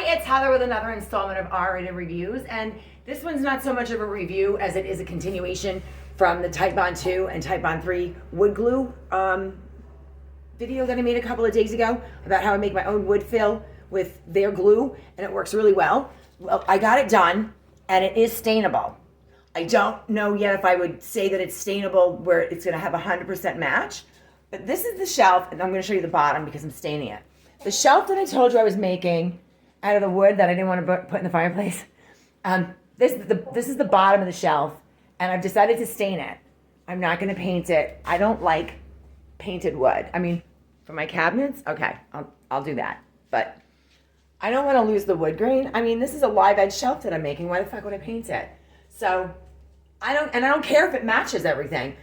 it's Heather with another installment of R-Rated Reviews, and this one's not so much of a review as it is a continuation from the Titebond 2 and Titebond 3 wood glue video that I made a couple of days ago about how I make my own wood fill with their glue, and it works really well. Well, I got it done, and it is stainable. I don't know yet if I would say that it's stainable where it's going to have 100% match, but this is the shelf, and I'm going to show you the bottom because I'm staining it. The shelf that I told you I was making out of the wood that I didn't want to put in the fireplace, this is the bottom of the shelf, and I've decided to stain it. I'm not going to paint it. I don't like painted wood. I mean, for my cabinets, okay, I'll do that. But I don't want to lose the wood grain. I mean, this is a live edge shelf that I'm making. Why the fuck would I paint it? So I don't care if it matches everything.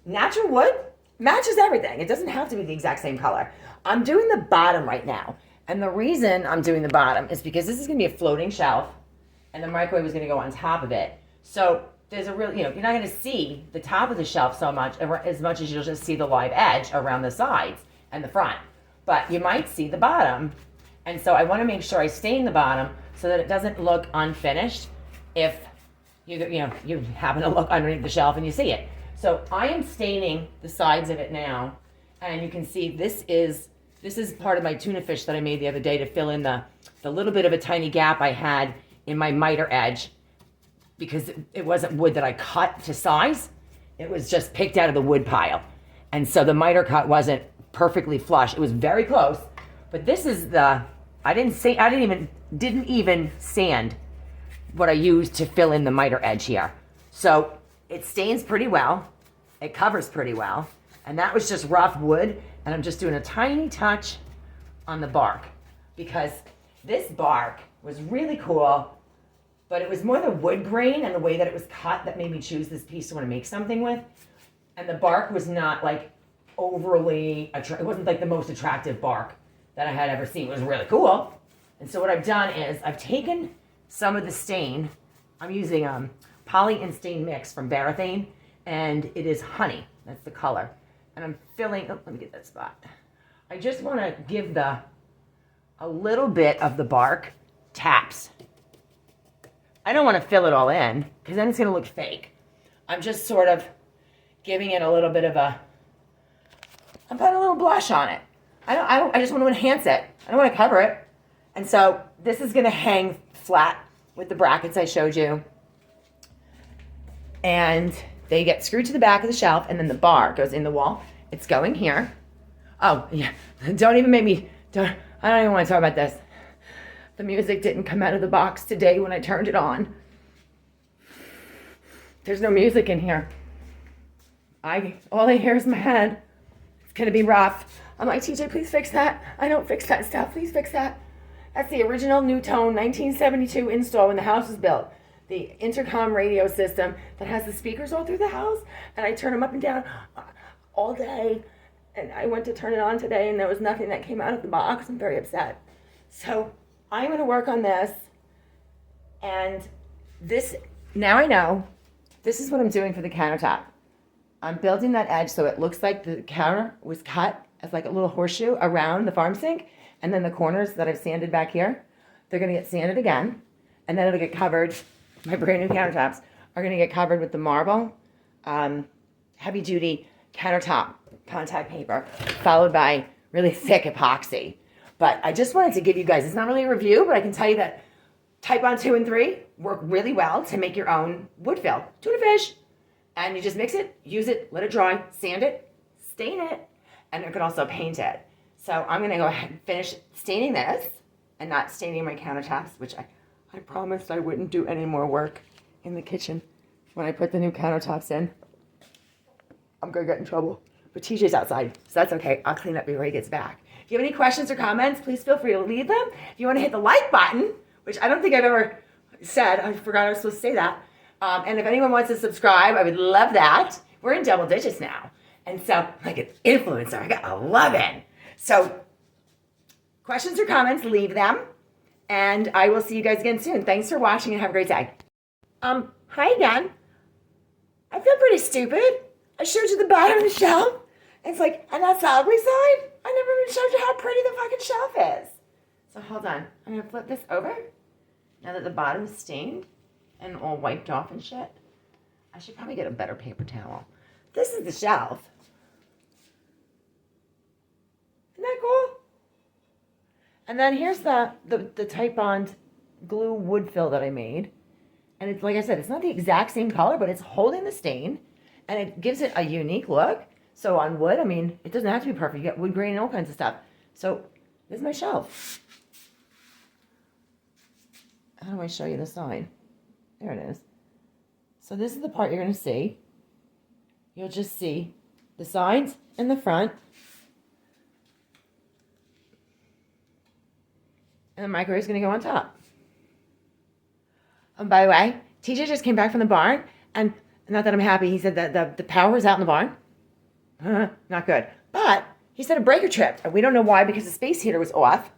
Natural wood matches everything. It doesn't have to be the exact same color. I'm doing the bottom right now. And the reason I'm doing the bottom is because this is going to be a floating shelf and the microwave is going to go on top of it. So there's a real, you're not going to see the top of the shelf so much, as much as you'll just see the live edge around the sides and the front. But you might see the bottom. And so I want to make sure I stain the bottom so that it doesn't look unfinished if you happen to look underneath the shelf and you see it. So I am staining the sides of it now, and you can see this is part of my tuna fish that I made the other day to fill in the little bit of a tiny gap I had in my miter edge, because it wasn't wood that I cut to size. It was just picked out of the wood pile. And so the miter cut wasn't perfectly flush. It was very close, but this is I didn't even sand what I used to fill in the miter edge here. So it stains pretty well. It covers pretty well. And that was just rough wood. And I'm just doing a tiny touch on the bark because this bark was really cool, but it was more the wood grain and the way that it was cut that made me choose this piece to want to make something with. And the bark was not like overly, it wasn't like the most attractive bark that I had ever seen. It was really cool. And so what I've done is I've taken some of the stain. I'm using poly and stain mix from Varathane, and it is honey. That's the color. And I'm filling, let me get that spot. I just want to give a little bit of the bark taps. I don't want to fill it all in because then it's going to look fake. I'm just sort of giving it a little bit of I'm putting a little blush on it. I just want to enhance it. I don't want to cover it. And so this is going to hang flat with the brackets I showed you. And they get screwed to the back of the shelf, and then the bar goes in the wall. It's going here. Oh, yeah. Don't even make me, I don't even want to talk about this. The music didn't come out of the box today when I turned it on. There's no music in here. All I hear is my head. It's going to be rough. I'm like, TJ, please fix that. I don't fix that stuff. Please fix that. That's the original Newtone 1972 install when the house was built. The intercom radio system that has the speakers all through the house, and I turn them up and down all day. And I went to turn it on today, and there was nothing that came out of the box. I'm very upset. So I'm going to work on this. And this, now I know, this is what I'm doing for the countertop. I'm building that edge so it looks like the counter was cut as like a little horseshoe around the farm sink. And then the corners that I've sanded back here, they're going to get sanded again. And then it'll get covered. My brand new countertops are going to get covered with the marble, heavy duty countertop contact paper, followed by really thick epoxy. But I just wanted to give you guys, it's not really a review, but I can tell you that Titebond 2 and 3 work really well to make your own wood fill. Tuna fish. And you just mix it, use it, let it dry, sand it, stain it, and you can also paint it. So I'm going to go ahead and finish staining this and not staining my countertops, which I promised I wouldn't do any more work in the kitchen when I put the new countertops in. I'm going to get in trouble. But TJ's outside, so that's okay. I'll clean up before he gets back. If you have any questions or comments, please feel free to leave them. If you want to hit the like button, which I don't think I've ever said, I forgot I was supposed to say that. And if anyone wants to subscribe, I would love that. We're in double digits now. And so, like an influencer, I got 11. So, questions or comments, leave them. And I will see you guys again soon. Thanks for watching and have a great day. Hi again. I feel pretty stupid. I showed you the bottom of the shelf. It's like, and that's the ugly side? I never even showed you how pretty the fucking shelf is. So So hold on. I'm going to flip this over. Now that the bottom is stained and all wiped off and shit. I should probably get a better paper towel. This is the shelf. Isn't that cool? And then here's the Titebond glue wood fill that I made. And it's, like I said, it's not the exact same color, but it's holding the stain. And it gives it a unique look. So on wood, I mean, it doesn't have to be perfect. You got wood grain and all kinds of stuff. So this is my shelf. How do I show you the sign? There it is. So this is the part you're going to see. You'll just see the sides and the front. And the microwave is going to go on top. And by the way, TJ just came back from the barn. And not that I'm happy. He said that the power was out in the barn. Not good. But he said a breaker tripped. And we don't know why, because the space heater was off.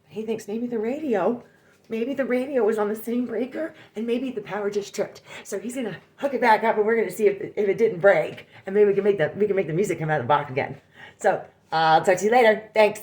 He thinks maybe the radio was on the same breaker, and maybe the power just tripped. So he's gonna hook it back up, and we're gonna see if it didn't break, and maybe we can make the music come out of the box again. So I'll talk to you later. Thanks.